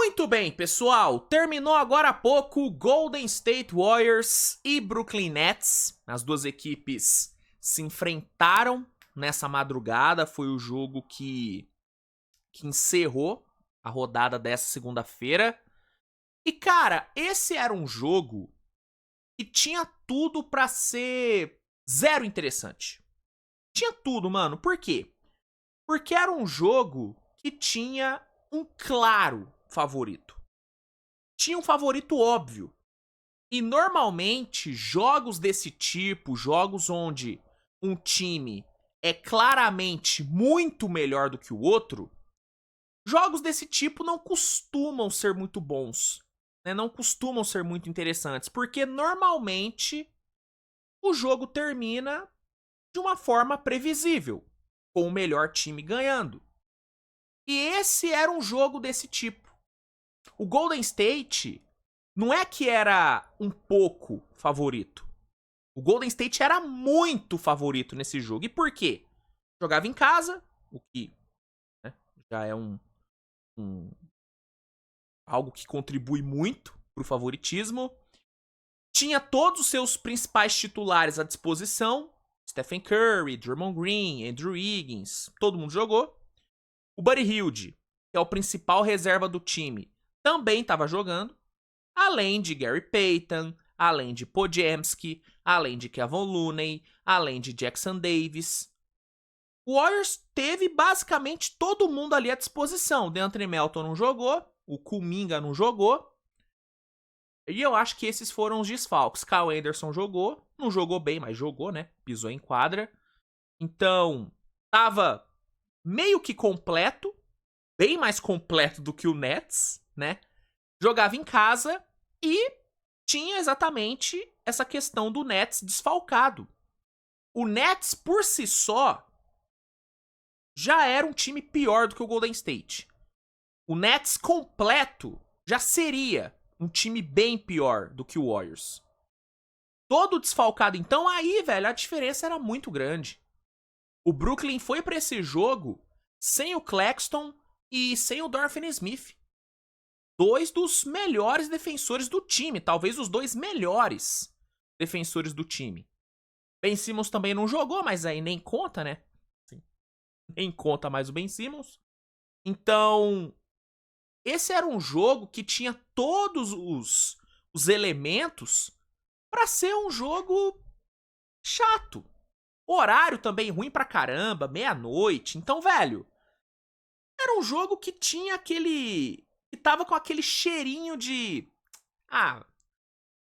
Muito bem, pessoal. Terminou agora há pouco Golden State Warriors e Brooklyn Nets. As duas equipes se enfrentaram nessa madrugada. Foi o jogo que encerrou a rodada dessa segunda-feira. E, cara, esse era um jogo que tinha tudo pra ser zero interessante. Tinha tudo, mano. Por quê? Porque era um jogo que tinha um claro favorito. Tinha um favorito óbvio. E normalmente, jogos desse tipo, jogos onde um time é claramente muito melhor do que o outro, jogos desse tipo não costumam ser muito bons, né? Não costumam ser muito interessantes, porque normalmente o jogo termina de uma forma previsível, com o melhor time ganhando. E esse era um jogo desse tipo. O Golden State não é que era um pouco favorito. O Golden State era muito favorito nesse jogo. E por quê? Jogava em casa, o que, né, já é algo que contribui muito pro favoritismo. Tinha todos os seus principais titulares à disposição. Stephen Curry, Draymond Green, Andrew Wiggins, todo mundo jogou. O Buddy Hield, que é o principal reserva do time, também estava jogando. Além de Gary Payton, além de Podziemski, além de Kevin Looney, além de Jackson Davis. O Warriors teve basicamente todo mundo ali à disposição. DeAndre Melton não jogou, o Kuminga não jogou. E eu acho que esses foram os desfalques. Kyle Anderson jogou, não jogou bem, mas jogou, né? Pisou em quadra. Então, tava meio que completo, bem mais completo do que o Nets, né? Jogava em casa e tinha exatamente essa questão do Nets desfalcado. O Nets, por si só, já era um time pior do que o Golden State. O Nets completo já seria um time bem pior do que o Warriors. Todo desfalcado, então, aí, velho, a diferença era muito grande. O Brooklyn foi pra esse jogo sem o Claxton e sem o Dorian Finney-Smith. Dois dos melhores defensores do time, talvez os dois melhores defensores do time. Ben Simmons também não jogou, mas aí nem conta, né? Nem conta mais o Ben Simmons. Então, esse era um jogo que tinha todos os elementos pra ser um jogo chato. Horário também ruim pra caramba, meia-noite. Então, velho, era um jogo que tinha aquele... que tava com aquele cheirinho de... ah,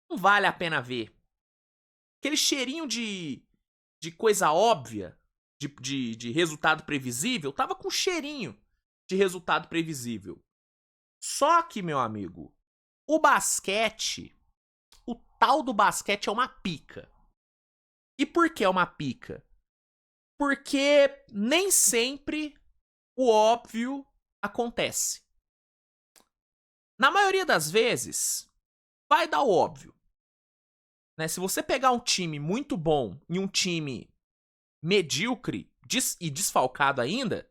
não vale a pena ver. Aquele cheirinho de coisa óbvia, de resultado previsível, tava com cheirinho de resultado previsível. Só que, meu amigo, o basquete, o tal do basquete é uma pica. E por que é uma pica? Porque nem sempre o óbvio acontece. Na maioria das vezes, vai dar o óbvio. Né? Se você pegar um time muito bom e um time medíocre e desfalcado ainda,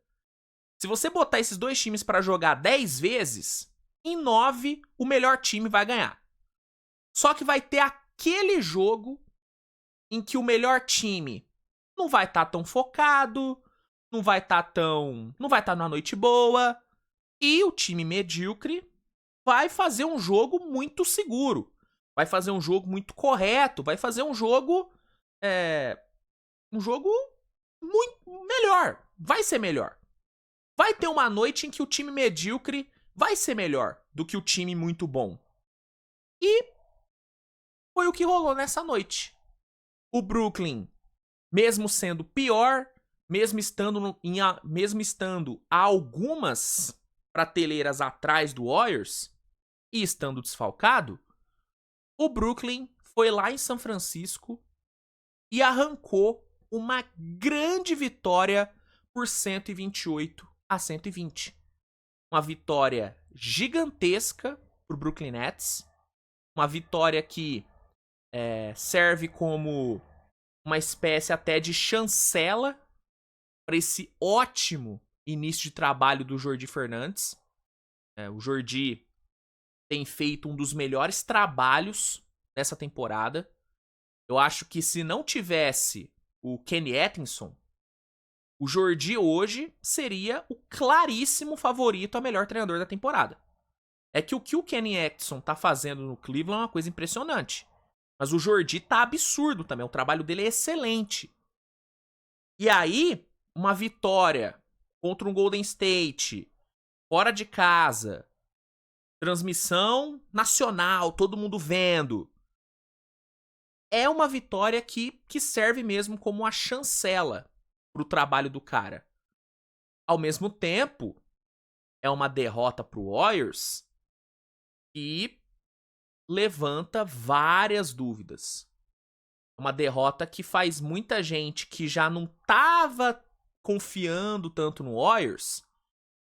se você botar esses dois times pra jogar 10 vezes, em 9 o melhor time vai ganhar. Só que vai ter aquele jogo em que o melhor time não vai estar tão focado, não vai estar numa noite boa, e o time medíocre vai fazer um jogo muito seguro, vai fazer um jogo muito correto, vai fazer um jogo muito melhor, vai ser melhor. Vai ter uma noite em que o time medíocre vai ser melhor do que o time muito bom. E foi o que rolou nessa noite. O Brooklyn, mesmo sendo pior, mesmo estando a algumas prateleiras atrás do Warriors e estando desfalcado, o Brooklyn foi lá em São Francisco e arrancou uma grande vitória por 128-120. Uma vitória gigantesca pro Brooklyn Nets. Uma vitória que serve como uma espécie até de chancela para esse ótimo início de trabalho do Jordi Fernandes. O Jordi tem feito um dos melhores trabalhos nessa temporada. Eu acho que se não tivesse o Kenny Atkinson, o Jordi hoje seria o claríssimo favorito a melhor treinador da temporada. É que o Kenny Atkinson tá fazendo no Cleveland é uma coisa impressionante. Mas o Jordi tá absurdo também. O trabalho dele é excelente. E aí, uma vitória contra um Golden State, fora de casa, transmissão nacional, todo mundo vendo. É uma vitória que serve mesmo como uma chancela pro trabalho do cara. Ao mesmo tempo, é uma derrota pro Warriors que levanta várias dúvidas. Uma derrota que faz muita gente que já não tava confiando tanto no Warriors,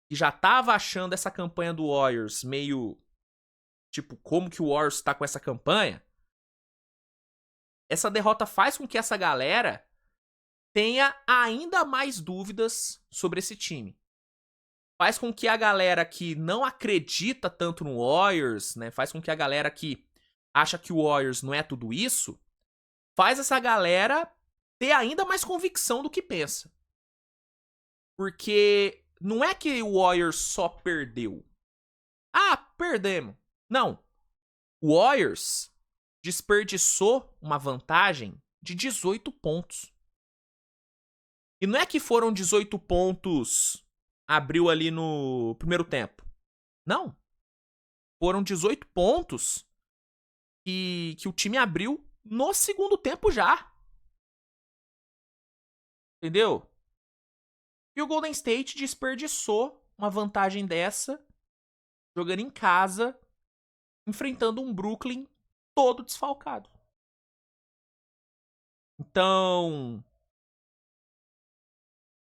que já tava achando essa campanha do Warriors meio tipo, como que o Warriors tá com essa campanha? Essa derrota faz com que essa galera tenha ainda mais dúvidas sobre esse time. Faz com que a galera que não acredita tanto no Warriors, né? Faz com que a galera que acha que o Warriors não é tudo isso, faz essa galera ter ainda mais convicção do que pensa. Porque não é que o Warriors só perdeu. Ah, perdemos. Não. O Warriors desperdiçou uma vantagem de 18 pontos. E não é que foram 18 pontos abriu ali no primeiro tempo. Não. Foram 18 pontos que o time abriu no segundo tempo já. Entendeu? E o Golden State desperdiçou uma vantagem dessa, jogando em casa, enfrentando um Brooklyn todo desfalcado. Então,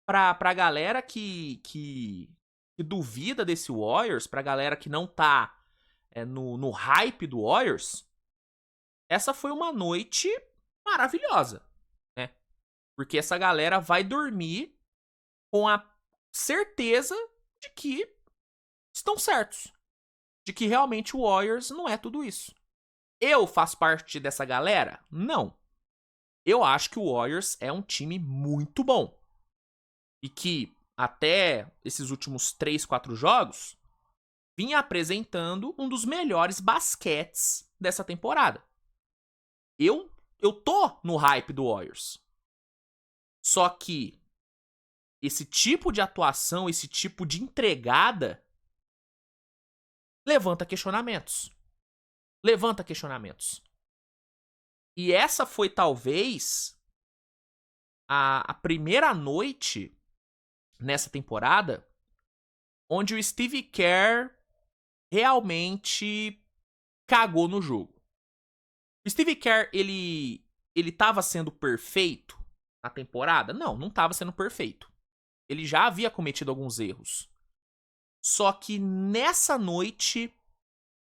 pra galera que duvida desse Warriors, pra galera que não tá no hype do Warriors, essa foi uma noite maravilhosa, né? Porque essa galera vai dormir com a certeza de que estão certos. De que realmente o Warriors não é tudo isso. Eu faço parte dessa galera? Não. Eu acho que o Warriors é um time muito bom. E que, até esses últimos 3, 4 jogos, vinha apresentando um dos melhores basquetes dessa temporada. Eu tô no hype do Warriors. Só que esse tipo de atuação, esse tipo de entregada levanta questionamentos. Levanta questionamentos. E essa foi talvez a primeira noite nessa temporada onde o Steve Kerr realmente cagou no jogo. O Steve Kerr, ele tava sendo perfeito na temporada? Não tava sendo perfeito. Ele já havia cometido alguns erros. Só que nessa noite,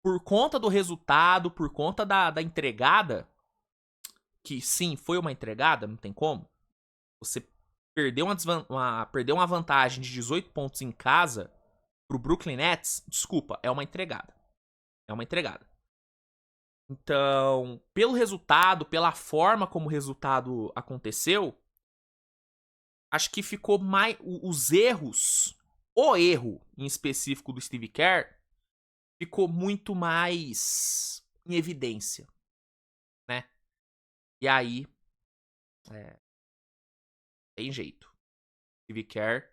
por conta do resultado, por conta da entregada, que sim, foi uma entregada, não tem como. Você perdeu uma vantagem de 18 pontos em casa pro Brooklyn Nets, desculpa, é uma entregada. É uma entregada. Então, pelo resultado, pela forma como o resultado aconteceu, acho que ficou mais. Os erros, o erro em específico do Steve Kerr, ficou muito mais em evidência, né? E aí, tem jeito. Steve Kerr,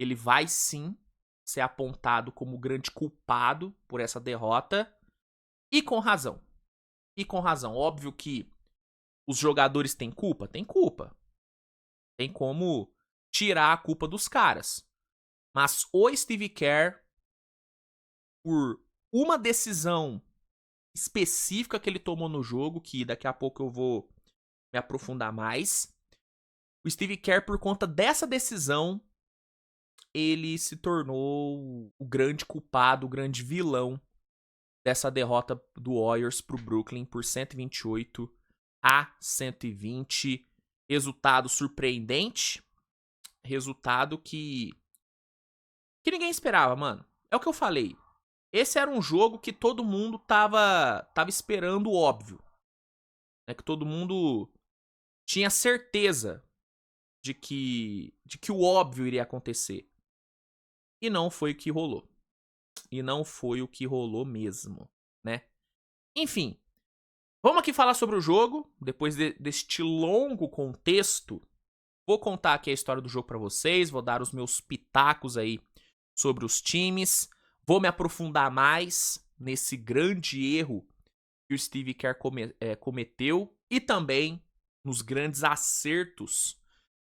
ele vai sim ser apontado como o grande culpado por essa derrota, e com razão. E com razão. Óbvio que os jogadores têm culpa? Tem culpa. Tem como tirar a culpa dos caras. Mas o Steve Kerr, por uma decisão específica que ele tomou no jogo, que daqui a pouco eu vou me aprofundar mais, o Steve Kerr, por conta dessa decisão, ele se tornou o grande culpado, o grande vilão dessa derrota do Warriors pro Brooklyn por 128-120. Resultado surpreendente. Resultado que ninguém esperava, mano. É o que eu falei. esse era um jogo que todo mundo tava esperando o óbvio. Né? Que todo mundo tinha certeza de que o óbvio iria acontecer. E não foi o que rolou. E não foi o que rolou mesmo, né? Enfim, vamos aqui falar sobre o jogo. Depois deste longo contexto, vou contar aqui a história do jogo pra vocês. Vou dar os meus pitacos aí sobre os times. Vou me aprofundar mais nesse grande erro que o Steve Kerr cometeu. E também nos grandes acertos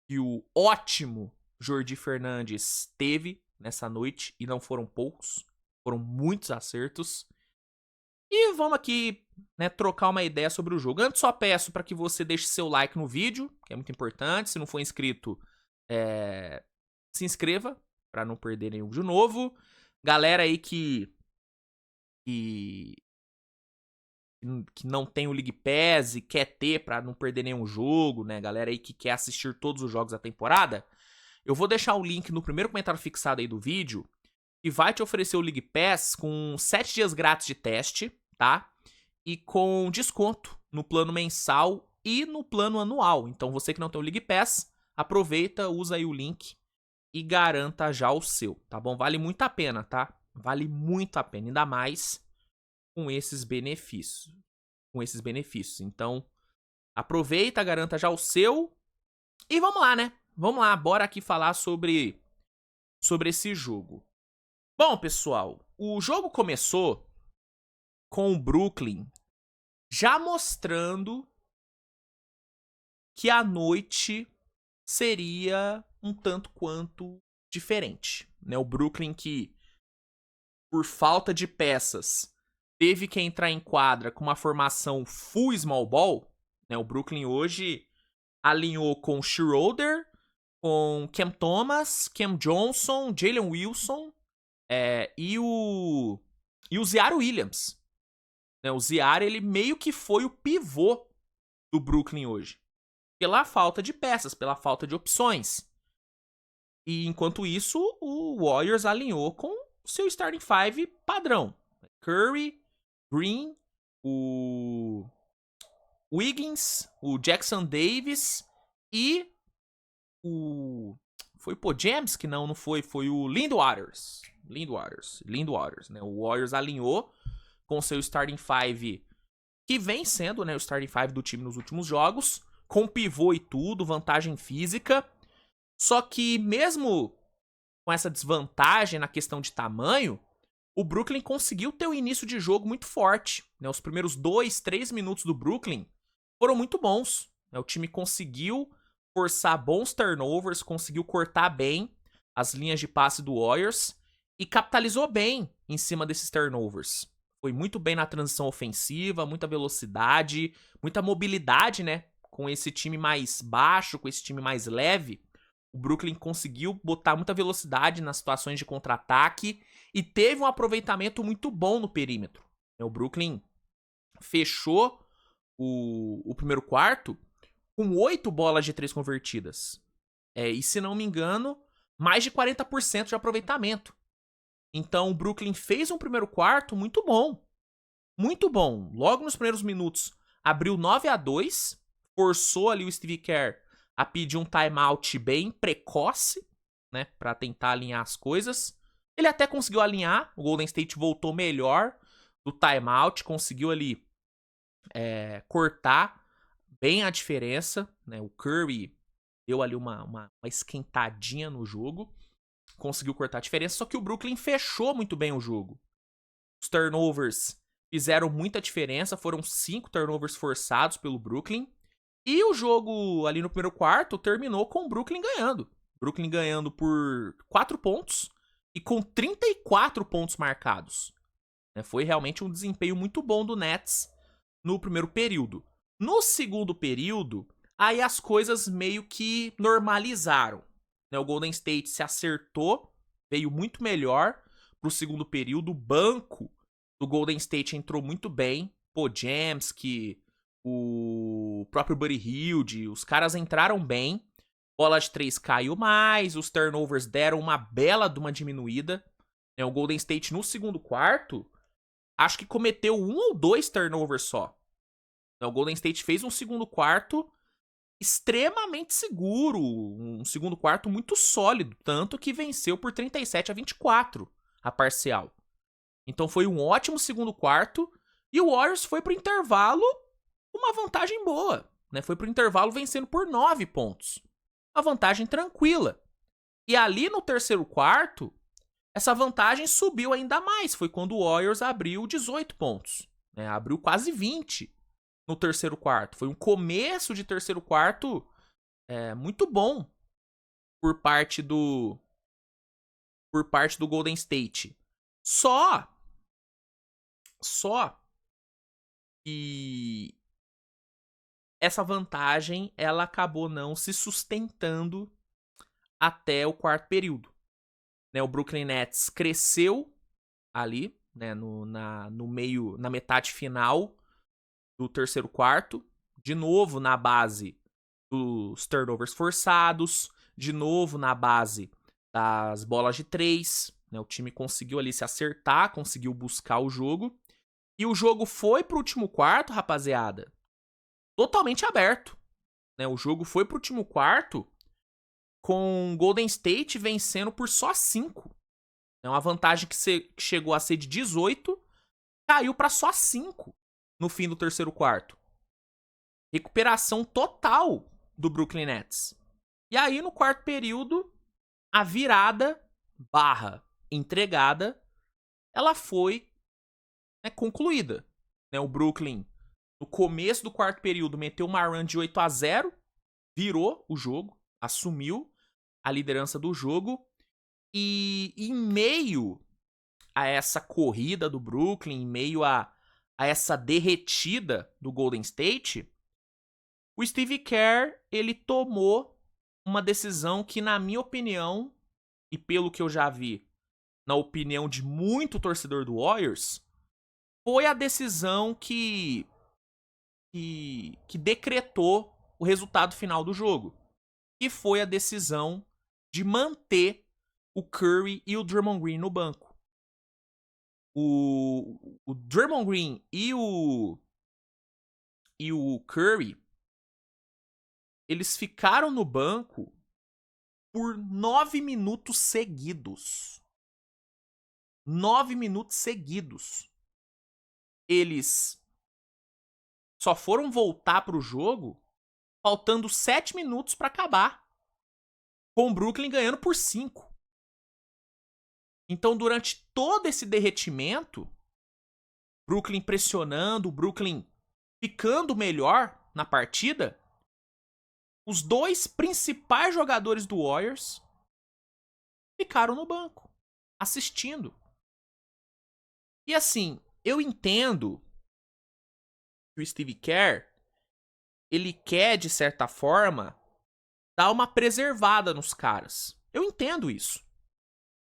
que o ótimo Jordi Fernandes teve nessa noite. E não foram poucos. Foram muitos acertos. E vamos aqui, né, trocar uma ideia sobre o jogo. Antes, só peço para que você deixe seu like no vídeo, que é muito importante. Se não for inscrito, se inscreva para não perder nenhum vídeo novo. Galera aí que não tem o League Pass e quer ter para não perder nenhum jogo, né? Galera aí que quer assistir todos os jogos da temporada, eu vou deixar o link no primeiro comentário fixado aí do vídeo, que vai te oferecer o League Pass com 7 dias grátis de teste, tá? E com desconto no plano mensal e no plano anual. Então você que não tem o League Pass, aproveita, usa aí o link e garanta já o seu, tá bom? Vale muito a pena, tá? Vale muito a pena, ainda mais com esses benefícios. Então, aproveita, garanta já o seu e vamos lá, né? Vamos lá, bora aqui falar sobre esse jogo. Bom, pessoal, o jogo começou com o Brooklyn já mostrando que a noite seria um tanto quanto diferente, né? O Brooklyn que, por falta de peças, teve que entrar em quadra com uma formação full small ball, né? O Brooklyn hoje alinhou com Schroeder, com Cam Thomas, Cam Johnson, Jalen Wilson e o Ziaire Williams. Né? O Ziaire, ele meio que foi o pivô do Brooklyn hoje. Pela falta de peças, pela falta de opções. E enquanto isso, o Warriors alinhou com o seu starting five padrão. Curry, Green, o Wiggins, o Jackson Davis e o... Foi o James que não foi. Foi o Lindwaters, né? O Warriors alinhou com seu starting five, que vem sendo, né, o starting five do time nos últimos jogos, com pivô e tudo, vantagem física. Só que mesmo com essa desvantagem na questão de tamanho, o Brooklyn conseguiu ter um início de jogo muito forte. Né? Os primeiros 2, 3 minutos do Brooklyn foram muito bons. Né? O time conseguiu forçar bons turnovers, conseguiu cortar bem as linhas de passe do Warriors e capitalizou bem em cima desses turnovers. Foi muito bem na transição ofensiva, muita velocidade, muita mobilidade, né? Com esse time mais baixo, com esse time mais leve, o Brooklyn conseguiu botar muita velocidade nas situações de contra-ataque e teve um aproveitamento muito bom no perímetro. O Brooklyn fechou o primeiro quarto com 8 bolas de 3 convertidas. E se não me engano, mais de 40% de aproveitamento. Então o Brooklyn fez um primeiro quarto muito bom. Muito bom. Logo nos primeiros minutos, abriu 9-2, forçou ali o Steve Kerr a pedir um timeout bem precoce, né, para tentar alinhar as coisas. Ele até conseguiu alinhar, o Golden State voltou melhor do timeout, conseguiu ali cortar bem a diferença, né? O Curry deu ali uma esquentadinha no jogo, conseguiu cortar a diferença, só que o Brooklyn fechou muito bem o jogo. Os turnovers fizeram muita diferença, foram 5 turnovers forçados pelo Brooklyn, e o jogo ali no primeiro quarto terminou com o Brooklyn ganhando. Brooklyn ganhando por 4 pontos e com 34 pontos marcados. Foi realmente um desempenho muito bom do Nets no primeiro período. No segundo período, aí as coisas meio que normalizaram. O Golden State se acertou, veio muito melhor pro segundo período. O banco do Golden State entrou muito bem. James, que o próprio Buddy Hield, os caras entraram bem. Bola de 3 caiu mais, os turnovers deram uma bela de uma diminuída. Né? O Golden State no segundo quarto, acho que cometeu 1 ou 2 turnovers só. Né? O Golden State fez um segundo quarto extremamente seguro, um segundo quarto muito sólido, tanto que venceu por 37-24 a parcial. Então foi um ótimo segundo quarto e o Warriors foi pro intervalo com uma vantagem boa, né? Foi pro intervalo vencendo por 9 pontos. Uma vantagem tranquila. E ali no terceiro quarto, essa vantagem subiu ainda mais. Foi quando o Warriors abriu 18 pontos, né? Abriu quase 20 no terceiro quarto. Foi um começo de terceiro quarto muito bom por parte do Golden State. Só que essa vantagem ela acabou não se sustentando até o quarto período. Né, o Brooklyn Nets cresceu ali, né, no meio, na metade final do terceiro quarto, de novo na base dos turnovers forçados, de novo na base das bolas de 3, né, o time conseguiu ali se acertar, conseguiu buscar o jogo, e o jogo foi pro último quarto, rapaziada, totalmente aberto, né, o jogo foi pro último quarto com Golden State vencendo por só 5. É uma vantagem que chegou a ser de 18, caiu para só 5 no fim do terceiro quarto. Recuperação total do Brooklyn Nets. E aí, no quarto período, a virada barra entregada, ela foi concluída. Né, o Brooklyn, no começo do quarto período, meteu uma run de 8-0, virou o jogo, assumiu a liderança do jogo. E em meio a essa corrida do Brooklyn, em meio a essa derretida do Golden State, o Steve Kerr, ele tomou uma decisão que, na minha opinião, e pelo que eu já vi, na opinião de muito torcedor do Warriors, foi a decisão que decretou o resultado final do jogo. E foi a decisão de manter o Curry e o Draymond Green no banco. O Draymond Green e o Curry, eles ficaram no banco por 9 minutos seguidos. 9 minutos seguidos. Eles só foram voltar pro jogo faltando 7 minutos para acabar, com o Brooklyn ganhando por 5. Então, durante todo esse derretimento, Brooklyn pressionando, Brooklyn ficando melhor na partida, os dois principais jogadores do Warriors ficaram no banco, assistindo. E assim, eu entendo que o Steve Kerr, ele quer, de certa forma, dar uma preservada nos caras. Eu entendo isso.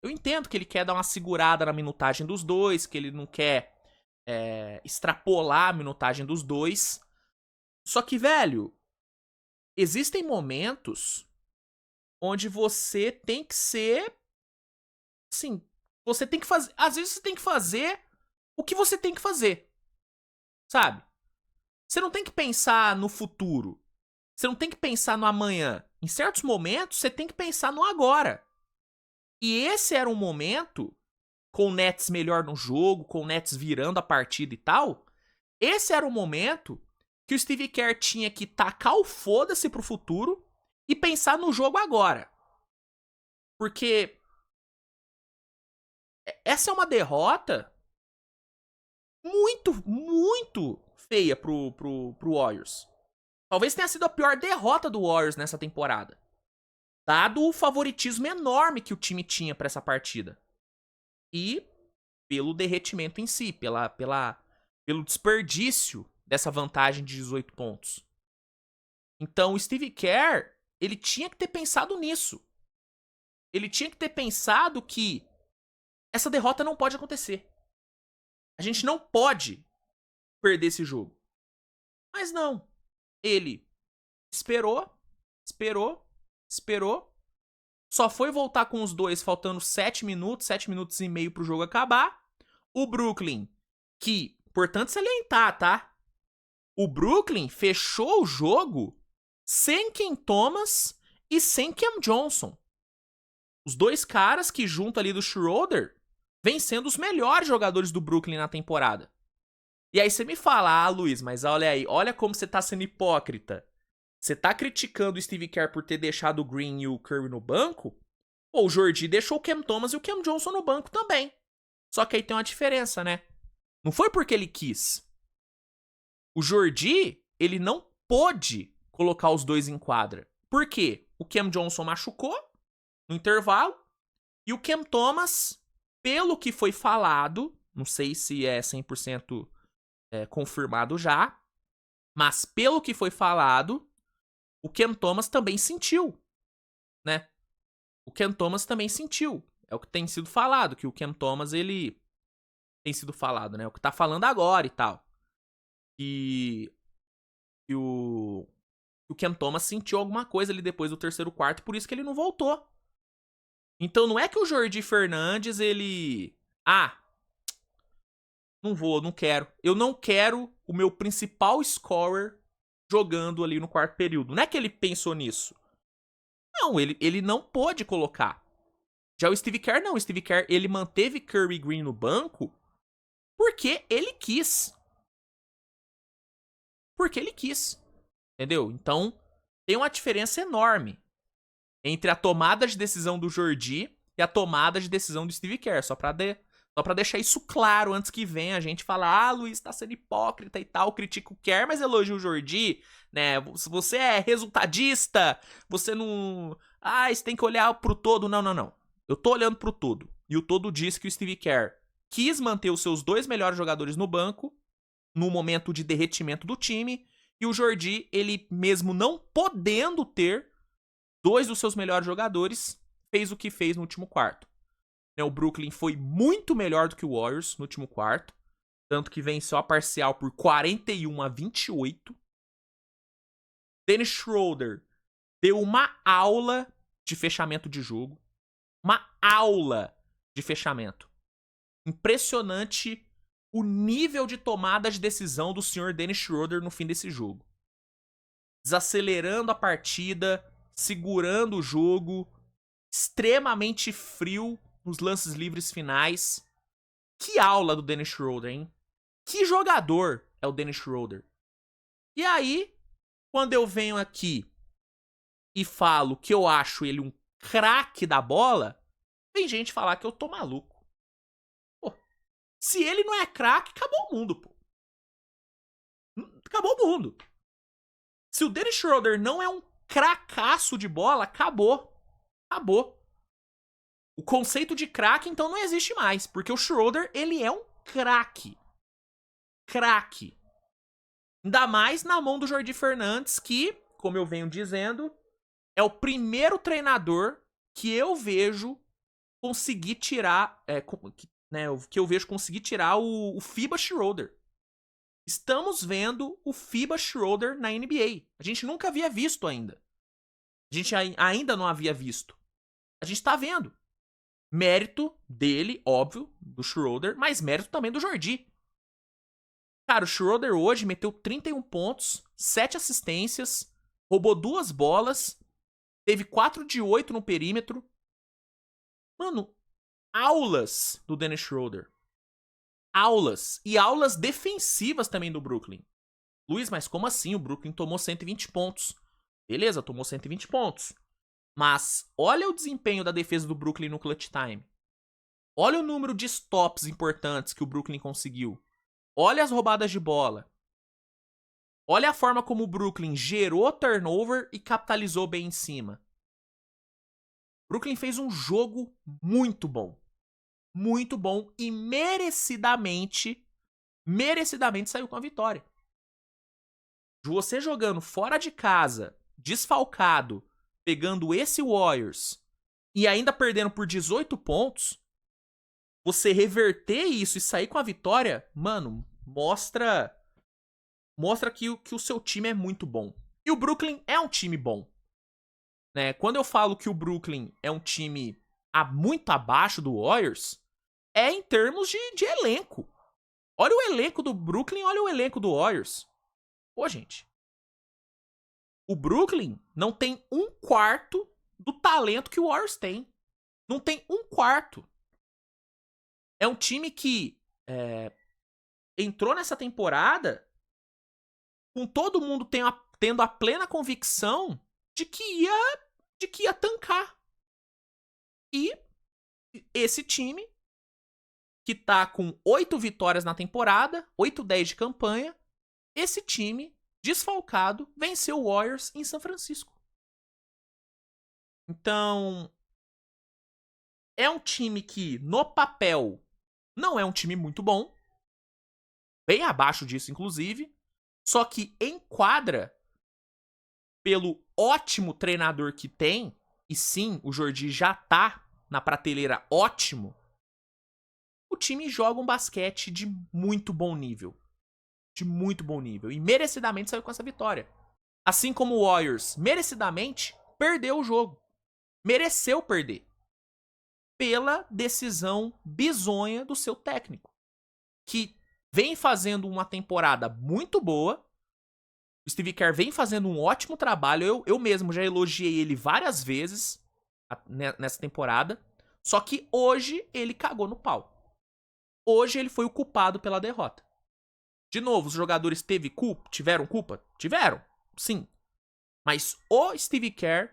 Eu entendo que ele quer dar uma segurada na minutagem dos dois, que ele não quer extrapolar a minutagem dos dois. Só que, velho, existem momentos onde você tem que ser... Assim, você tem que fazer... Às vezes você tem que fazer o que você tem que fazer. Sabe? Você não tem que pensar no futuro. Você não tem que pensar no amanhã. Em certos momentos, você tem que pensar no agora. E esse era um momento, com o Nets melhor no jogo, com o Nets virando a partida e tal, esse era o momento que o Steve Kerr tinha que tacar o foda-se pro futuro e pensar no jogo agora. Porque essa é uma derrota muito, muito feia pro Warriors. Talvez tenha sido a pior derrota do Warriors nessa temporada, dado o favoritismo enorme que o time tinha para essa partida. E pelo derretimento em si, pelo desperdício dessa vantagem de 18 pontos. Então o Steve Kerr, ele tinha que ter pensado nisso. Ele tinha que ter pensado que essa derrota não pode acontecer. A gente não pode perder esse jogo. Mas não. Ele esperou, Só foi voltar com os dois faltando 7 minutos e meio pro jogo acabar. O Brooklyn, que, importante salientar, tá? O Brooklyn fechou o jogo sem Cam Thomas e sem Cam Johnson. Os dois caras que, junto ali do Schroeder, vêm sendo os melhores jogadores do Brooklyn na temporada. E aí você me fala, Luiz, mas olha aí, olha como você tá sendo hipócrita. Você tá criticando o Steve Kerr por ter deixado o Green e o Curry no banco? Pô, o Jordi deixou o Cam Thomas e o Cam Johnson no banco também. Só que aí tem uma diferença, né? Não foi porque ele quis. O Jordi, ele não pôde colocar os dois em quadra. Por quê? O Cam Johnson machucou no intervalo e o Cam Thomas, pelo que foi falado, não sei se é 100% confirmado já, mas pelo que foi falado, o Cam Thomas também sentiu, né? O Cam Thomas também sentiu. É o que tem sido falado, que o Cam Thomas, ele tem sido falado, né? O que tá falando agora e tal. E o Cam Thomas sentiu alguma coisa ali depois do terceiro quarto, por isso que ele não voltou. Então não é que o Jordi Fernandes, ele... não vou, não quero. Eu não quero o meu principal scorer jogando ali no quarto período. Não é que ele pensou nisso. Não, ele não pôde colocar. Já o Steve Kerr, não. O Steve Kerr, ele manteve Curry Green no banco porque ele quis. Porque ele quis. Entendeu? Então, tem uma diferença enorme entre a tomada de decisão do Jordi e a tomada de decisão do Steve Kerr. Só pra deixar isso claro antes que venha a gente falar, Luiz, tá sendo hipócrita e tal, critica o Kerr, mas elogia o Jordi, né? Você é resultadista, você não... você tem que olhar pro todo. Não. Eu tô olhando pro todo. E o todo diz que o Steve Kerr quis manter os seus dois melhores jogadores no banco, no momento de derretimento do time, e o Jordi, ele mesmo não podendo ter dois dos seus melhores jogadores, fez o que fez no último quarto. O Brooklyn foi muito melhor do que o Warriors no último quarto, tanto que venceu a parcial por 41-28. Dennis Schroeder deu uma aula de fechamento de jogo. Uma aula de fechamento. Impressionante o nível de tomada de decisão do senhor Dennis Schroeder no fim desse jogo. Desacelerando a partida, segurando o jogo, extremamente frio nos lances livres finais. Que aula do Dennis Schroeder, hein? Que jogador é o Dennis Schroeder? E aí, quando eu venho aqui e falo que eu acho ele um craque da bola, tem gente falar que eu tô maluco. Pô, se ele não é craque, acabou o mundo, pô. Acabou o mundo. Se o Dennis Schroeder não é um cracaço de bola, acabou. Acabou. O conceito de craque, então, não existe mais. Porque o Schroeder, ele é um craque. Craque. Ainda mais na mão do Jordi Fernandes, que, como eu venho dizendo, é o primeiro treinador que eu vejo conseguir tirar... que eu vejo conseguir tirar o FIBA Schroeder. Estamos vendo o FIBA Schroeder na NBA. A gente nunca havia visto ainda. A gente ainda não havia visto. A gente tá vendo. Mérito dele, óbvio, do Schroeder, mas mérito também do Jordi. Cara, o Schroeder hoje meteu 31 pontos, 7 assistências, roubou 2 bolas, teve 4 de 8 no perímetro. Mano, aulas do Dennis Schroeder. Aulas. E aulas defensivas também do Brooklyn. Luiz, mas como assim? O Brooklyn tomou 120 pontos. Beleza, tomou 120 pontos. Mas olha o desempenho da defesa do Brooklyn no clutch time. Olha o número de stops importantes que o Brooklyn conseguiu. Olha as roubadas de bola. Olha a forma como o Brooklyn gerou turnover e capitalizou bem em cima. O Brooklyn fez um jogo muito bom. Muito bom e merecidamente saiu com a vitória. Você jogando fora de casa, desfalcado, pegando esse Warriors e ainda perdendo por 18 pontos, você reverter isso e sair com a vitória, mano, mostra que o seu time é muito bom. E o Brooklyn é um time bom. né? Quando eu falo que o Brooklyn é um time muito abaixo do Warriors, é em termos de elenco. Olha o elenco do Brooklyn, olha o elenco do Warriors. Pô, gente. O Brooklyn não tem um quarto do talento que o Warriors tem. Não tem um quarto. É um time que entrou nessa temporada com todo mundo tendo a plena convicção de que ia tancar. E esse time, que tá com 8 vitórias na temporada, 8-10 de campanha, esse time, desfalcado, venceu o Warriors em São Francisco. Então, é um time que, no papel, não é um time muito bom. Bem abaixo disso, inclusive. Só que em quadra, pelo ótimo treinador que tem, e sim, o Jordi já tá na prateleira ótimo, o time joga um basquete de muito bom nível. De muito bom nível. E merecidamente saiu com essa vitória. Assim como o Warriors, merecidamente, perdeu o jogo. Mereceu perder. Pela decisão bizonha do seu técnico. Que vem fazendo uma temporada muito boa. O Steve Kerr vem fazendo um ótimo trabalho. Eu mesmo já elogiei ele várias vezes nessa temporada. Só que hoje ele cagou no pau. Hoje ele foi o culpado pela derrota. De novo, os jogadores tiveram culpa? Tiveram, sim. Mas o Steve Kerr,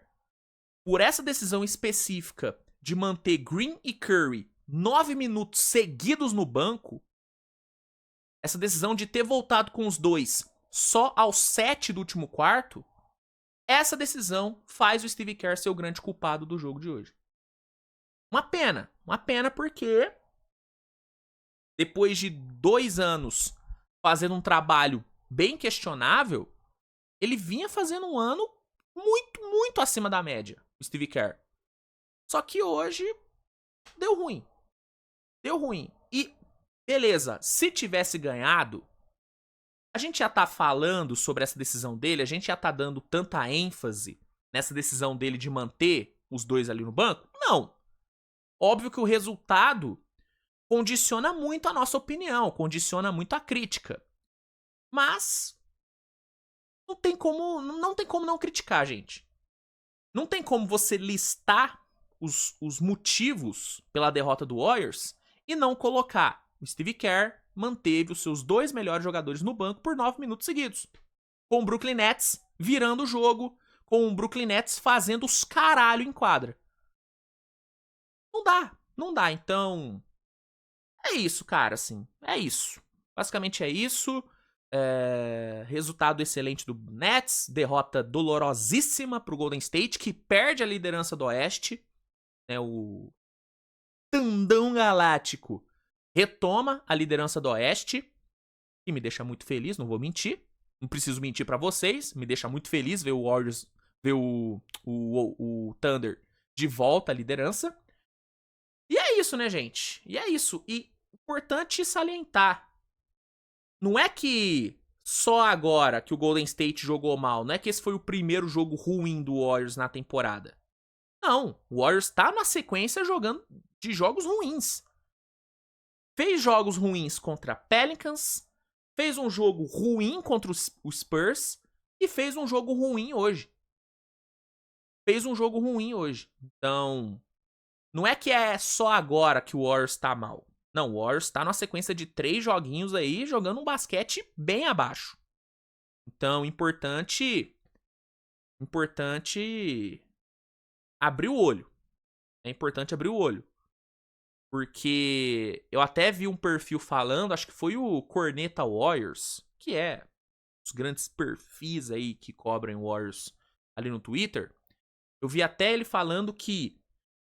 por essa decisão específica de manter Green e Curry 9 minutos seguidos no banco, essa decisão de ter voltado com os dois só aos 7 do último quarto, essa decisão faz o Steve Kerr ser o grande culpado do jogo de hoje. Uma pena porque depois de 2 anos fazendo um trabalho bem questionável, ele vinha fazendo um ano muito, muito acima da média, o Steve Kerr. Só que hoje deu ruim. Deu ruim. E, beleza, se tivesse ganhado, a gente já tá falando sobre essa decisão dele, a gente já tá dando tanta ênfase nessa decisão dele de manter os dois ali no banco? Não. Óbvio que o resultado condiciona muito a nossa opinião, condiciona muito a crítica. Mas não tem como não criticar, gente. Não tem como você listar os motivos pela derrota do Warriors e não colocar. O Steve Kerr manteve os seus 2 melhores jogadores no banco por 9 minutos seguidos. Com o Brooklyn Nets virando o jogo, com o Brooklyn Nets fazendo os caralho em quadra. Não dá. Então, é isso, cara, assim. É isso. Basicamente é isso. Resultado excelente do Nets. Derrota dolorosíssima pro Golden State, que perde a liderança do Oeste. O Tandão Galáctico retoma a liderança do Oeste. E me deixa muito feliz, não vou mentir. Não preciso mentir pra vocês. Me deixa muito feliz ver o Warriors, ver o Thunder de volta à liderança. E é isso, né, gente? E é isso. E importante salientar. Não é que só agora que o Golden State jogou mal. Não é que esse foi o primeiro jogo ruim do Warriors na temporada. Não. O Warriors tá na sequência jogando de jogos ruins. Fez jogos ruins contra Pelicans. Fez um jogo ruim contra o Spurs. E fez um jogo ruim hoje. Então, não é que é só agora que o Warriors tá mal. Não, o Warriors tá numa sequência de 3 joguinhos aí, jogando um basquete bem abaixo. Então, importante abrir o olho. É importante abrir o olho. Porque eu até vi um perfil falando, acho que foi o Corneta Warriors, que é os grandes perfis aí que cobrem Warriors ali no Twitter. Eu vi até ele falando que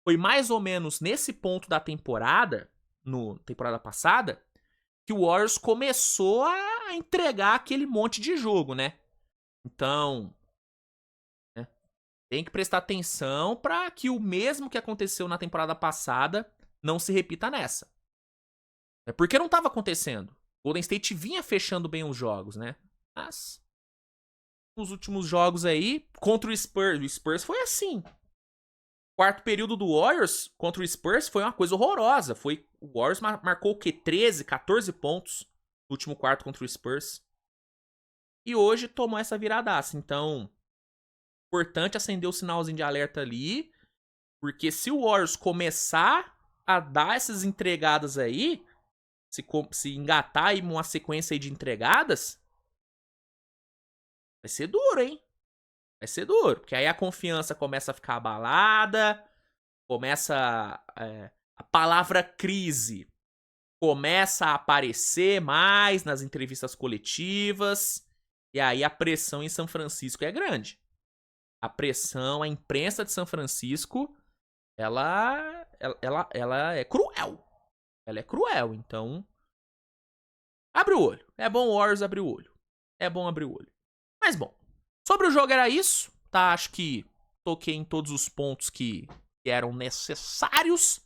foi mais ou menos nesse ponto da temporada, no temporada passada, que o Warriors começou a entregar aquele monte de jogo, né? Então, né, tem que prestar atenção para que o mesmo que aconteceu na temporada passada não se repita nessa. É porque não estava acontecendo. O Golden State vinha fechando bem os jogos, né? Mas nos últimos jogos aí, contra o Spurs foi assim. Quarto período do Warriors contra o Spurs foi uma coisa horrorosa. O Warriors marcou o quê? 13, 14 pontos no último quarto contra o Spurs. E hoje tomou essa viradaça. Então, importante acender o sinalzinho de alerta ali. Porque se o Warriors começar a dar essas entregadas aí, se engatar aí uma sequência aí de entregadas, vai ser duro, hein? Vai ser duro. Porque aí a confiança começa a ficar abalada, começa a palavra crise começa a aparecer mais nas entrevistas coletivas. E aí a pressão em São Francisco é grande. A pressão, a imprensa de São Francisco, ela é cruel. Ela é cruel, então abre o olho. É bom o Warriors abrir o olho. É bom abrir o olho. Mas bom, sobre o jogo era isso, tá? Acho que toquei em todos os pontos que eram necessários.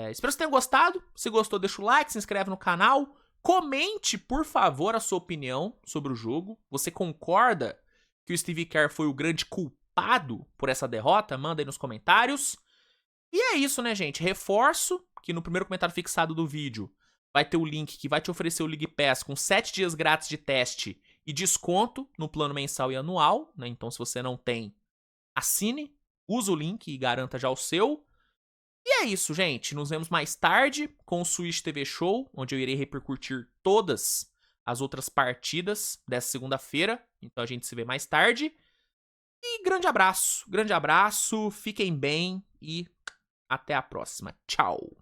Espero que você tenha gostado. Se gostou, deixa o like, se inscreve no canal. Comente, por favor, a sua opinião sobre o jogo. Você concorda que o Steve Kerr foi o grande culpado por essa derrota? Manda aí nos comentários. E é isso, né, gente? Reforço que no primeiro comentário fixado do vídeo vai ter o link que vai te oferecer o League Pass com 7 dias grátis de teste e desconto no plano mensal e anual, né? Então, se você não tem, assine, usa o link e garanta já o seu. E é isso, gente. Nos vemos mais tarde com o Switch TV Show, onde eu irei repercutir todas as outras partidas dessa segunda-feira. Então a gente se vê mais tarde. E grande abraço, fiquem bem e até a próxima. Tchau.